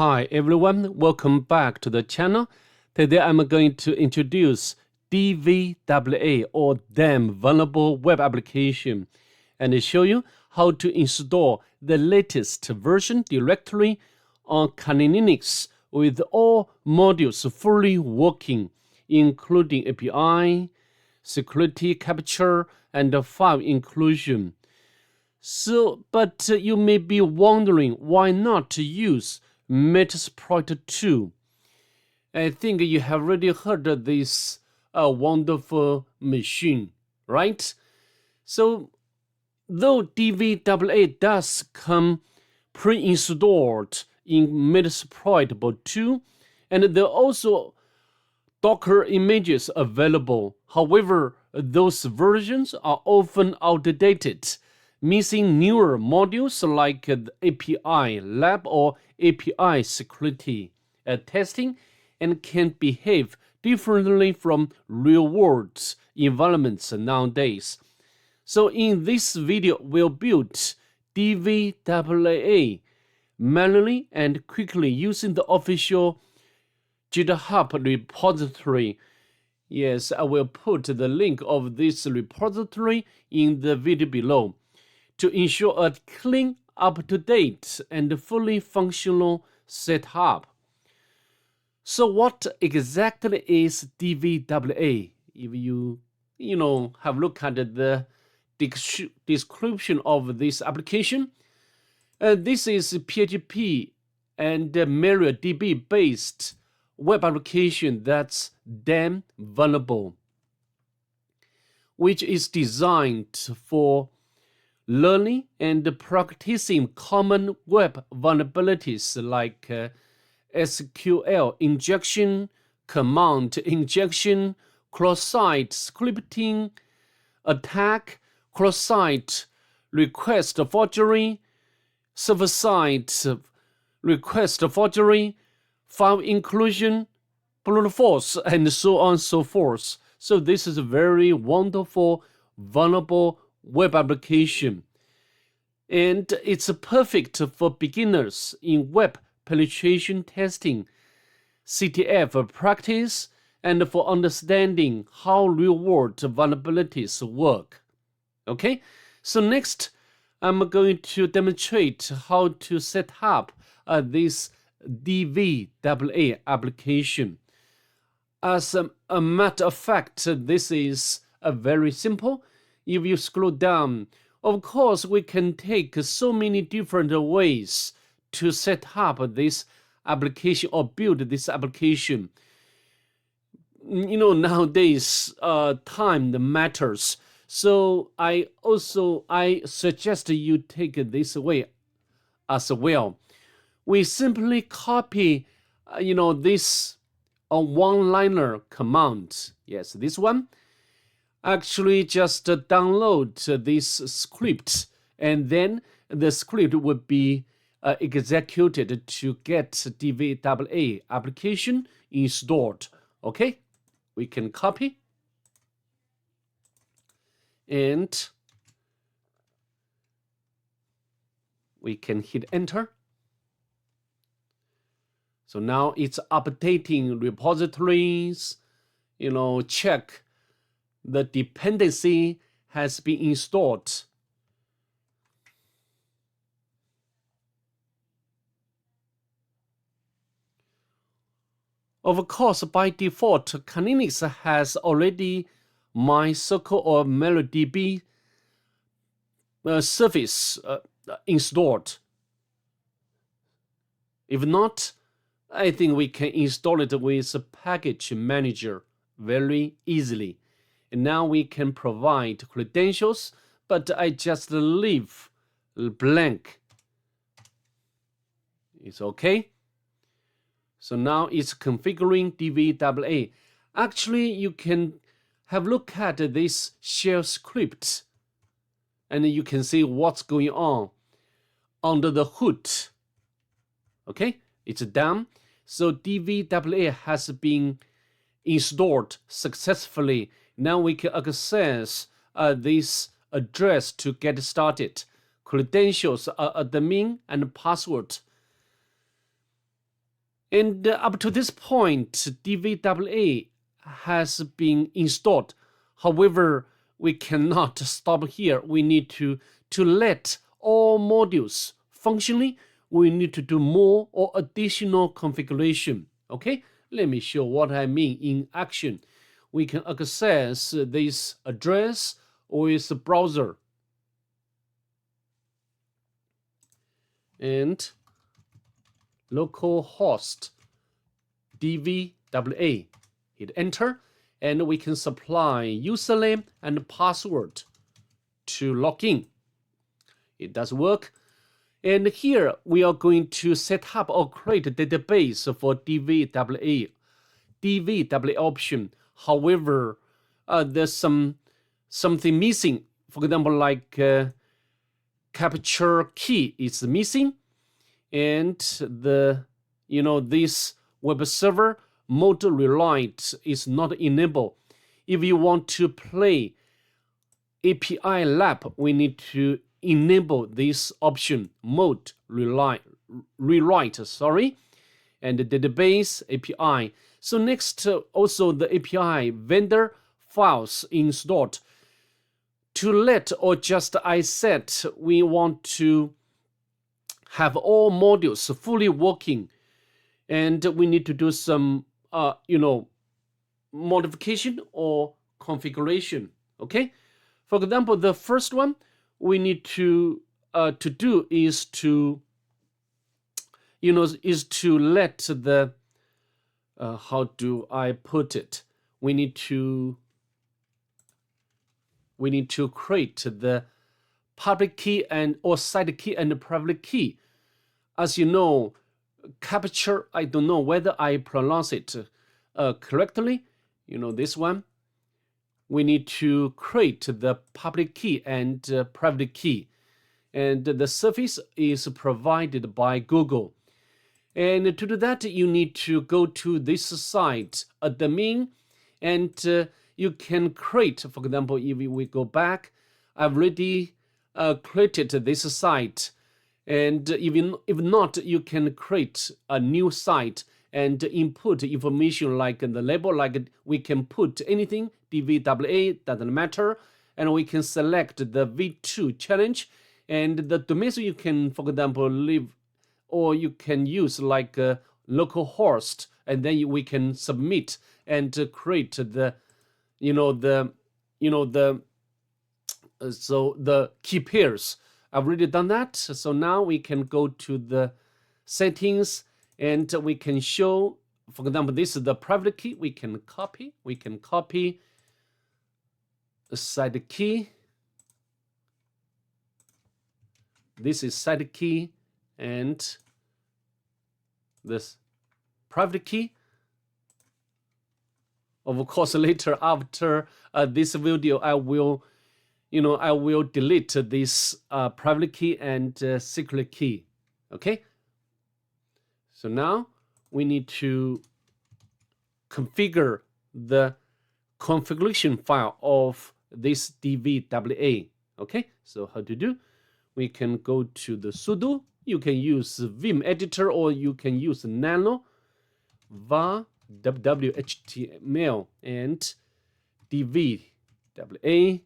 Hi everyone, welcome back to the channel. Today I'm going to introduce DVWA or DAM Vulnerable Web Application and show you how to install the latest version directly on Kali Linux with all modules fully working, including API, security capture, and file inclusion. But you may be wondering why not use Metasploitable. I think you have already heard of this wonderful machine, right? So, though DVWA does come pre-installed in Metasploitable, and there are also Docker images available. However, those versions are often outdated, missing newer modules like API lab or API security testing, and can behave differently from real-world environments nowadays. So in this video, we'll build DVWA manually and quickly using the official GitHub repository. Yes, I will put the link of this repository in the video below to ensure a clean, up-to-date, and fully functional setup. So what exactly is DVWA? If you have a look at the description of this application, this is PHP and MariaDB based web application that's DAM vulnerable, which is designed for learning and practicing common web vulnerabilities like SQL injection, command injection, cross-site scripting, attack, cross-site request forgery, server-side request forgery, file inclusion, brute force, and so on and so forth. So this is a very wonderful, vulnerable web application. And it's perfect for beginners in web penetration testing, CTF practice, and for understanding how real-world vulnerabilities work. Okay, so next I'm going to demonstrate how to set up this DVWA application. As a matter of fact, this is very simple. If you scroll down, of course, we can take so many different ways to set up this application or build this application. Nowadays, time matters. So I suggest you take this way as well. We simply copy, this one-liner command. Yes, this one. Actually, just download this script, and then the script would be executed to get DVWA application installed. Okay, we can copy and we can hit enter. So now it's updating repositories, check the dependency has been installed. Of course, by default, Kali Linux has already MySQL or MariaDB service installed. If not, I think we can install it with a package manager very easily. And now we can provide credentials, but I just leave blank. It's okay. So now it's configuring DVWA. Actually, you can have a look at this shell script, and you can see what's going on under the hood. Okay, it's done. So DVWA has been installed successfully. Now we can access this address to get started. Credentials are admin and password. And up to this point, DVWA has been installed. However, we cannot stop here. We need to let all modules functionally. We need to do more or additional configuration. Okay, let me show what I mean in action. We can access this address with browser. And localhost DVWA. Hit enter, and we can supply username and password to log in. It does work. And here we are going to set up or create a database for DVWA option. However, there's something missing. For example, like capture key is missing, and this web server mode rewrite is not enabled. If you want to play API lab, we need to enable this option, mode rewrite, and the database API. So next, also the API vendor files installed. To let, or just I said, we want to have all modules fully working, and we need to do some modification or configuration. Okay, for example, the first one we need to do is to let the how do I put it? We need to create the public key and or side key and private key. As you know, capture, I don't know whether I pronounce it correctly. This one, we need to create the public key and private key, and the service is provided by Google. And to do that, you need to go to this site, admin, and you can create, for example, if we go back, I've already created this site. And if not, you can create a new site and input information like the label, like we can put anything, DVWA, doesn't matter. And we can select the V2 challenge. And the domain you can, for example, leave, or you can use like localhost, and then we can submit and create the key pairs. I've already done that. So now we can go to the settings, and we can show, for example, this is the private key. We can copy the side key. This is side key, and this private key. Of course, later after this video, I will delete this private key and secret key. Okay. So now we need to configure the configuration file of this DVWA. Okay. So how to do? We can go to the sudo. You can use Vim editor, or you can use nano var www.html and DVWA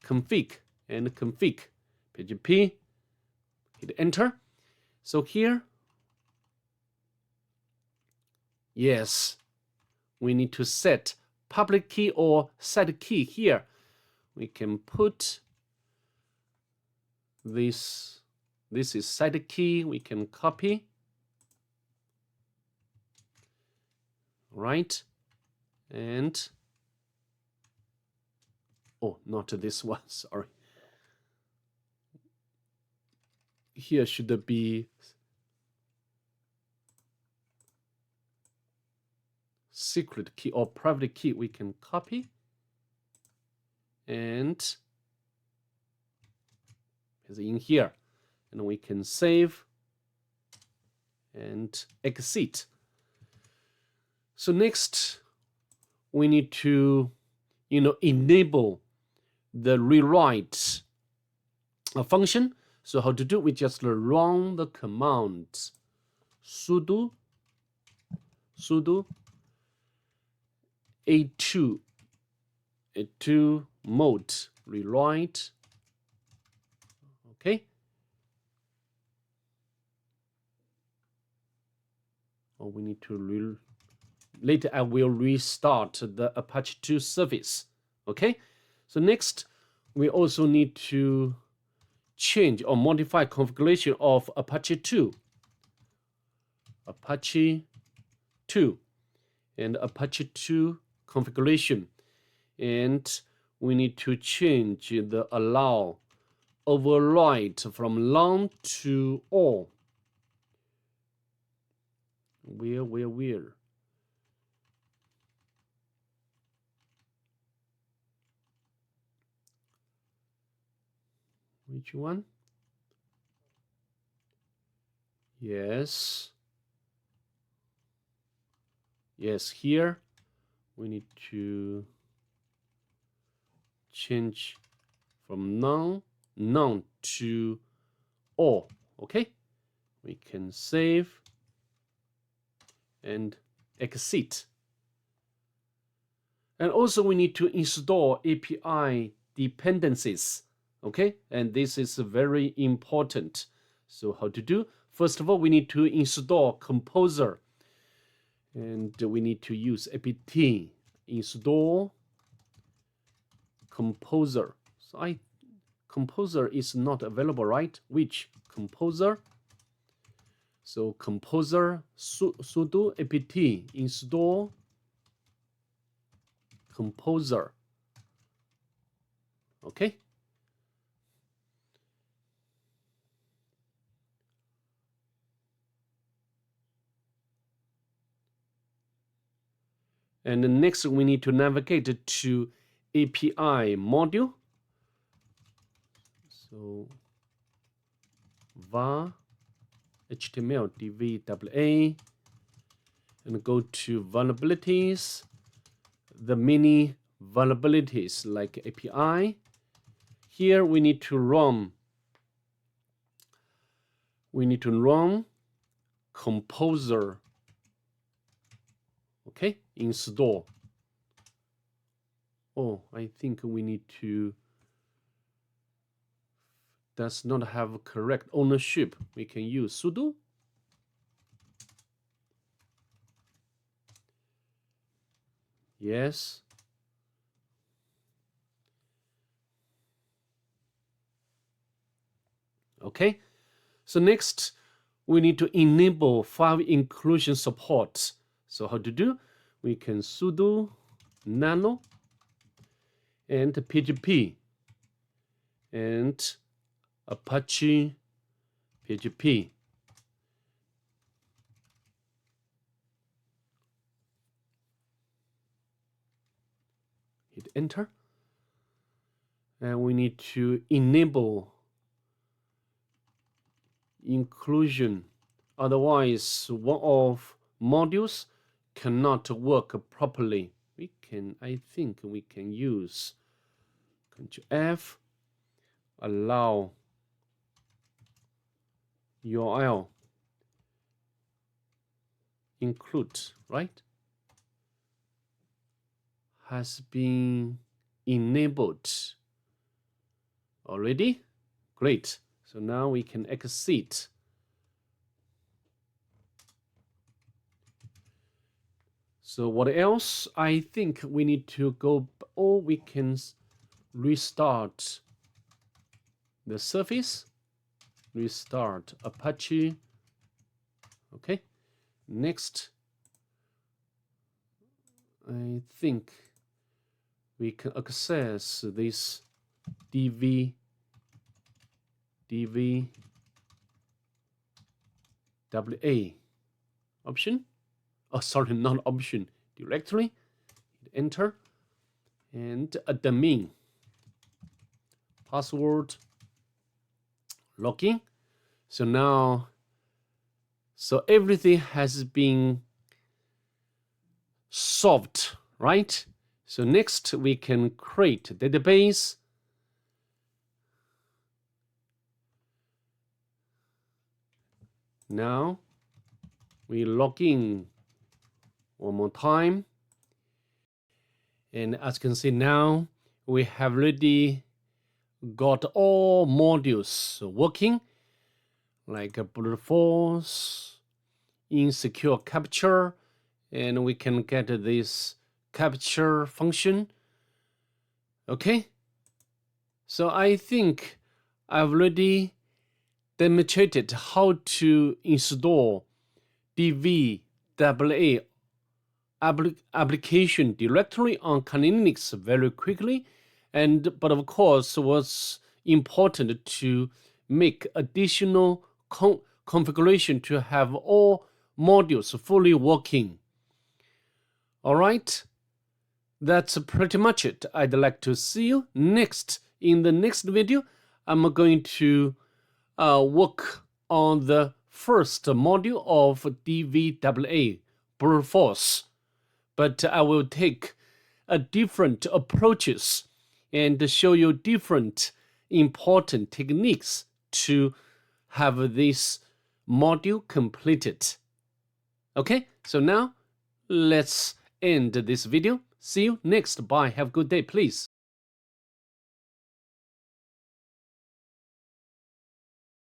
config and config php. Hit enter. So here, yes, we need to set public key or side key here. We can put this is side key. We can copy, right? And oh, not this one, sorry. Here should be secret key or private key. We can copy and is in here, and we can save and exit. So next, we need to enable the rewrite function. So how to do? We just run the command sudo sudo a2 mode rewrite. Okay. Or we need to later I will restart the Apache 2 service. Okay. So next we also need to change or modify configuration of Apache 2. Apache 2 and Apache 2 configuration. And we need to change the allow override from none to all. Where? Which one? Yes. Yes, here we need to change from none to all. Okay, we can save and exit. And also we need to install API dependencies. Okay, and this is very important. So how to do? First of all, we need to install Composer. And we need to use apt install Composer. So Composer is not available, right? Which Composer? So Composer sudo apt install Composer. Okay. And then next we need to navigate to API module. So var HTML DVWA and go to vulnerabilities, the mini vulnerabilities like API. Here we need to run Composer. Okay, install. Oh, I think we need to does not have correct ownership. We can use sudo. Yes. Okay. So next, we need to enable file inclusion support. So how to do? We can sudo nano and php and Apache php. Hit enter. And we need to enable inclusion. Otherwise, one of modules cannot work properly. I think we can use Ctrl F, allow URL include, right? Has been enabled already. Great. So now we can exit. So what else? I think we need to go, or we can restart the service, restart Apache. Okay. Next, I think we can access this DVWA option. Oh, sorry, not option, directory. Enter and admin password login. So now, so everything has been solved, right? So next we can create a database. Now we log in One more time. And as you can see now, we have already got all modules working, like a brute force, insecure capture, and we can get this capture function. Okay, so I think I've already demonstrated how to install DVWA application directory on Kali Linux very quickly, but of course what's important to make additional configuration to have all modules fully working. All right, that's pretty much it. I'd like to see you next. In the next video, I'm going to work on the first module of DVWA, brute force. But I will take different approaches and show you different important techniques to have this module completed. Okay, so now let's end this video. See you next. Bye. Have a good day, please.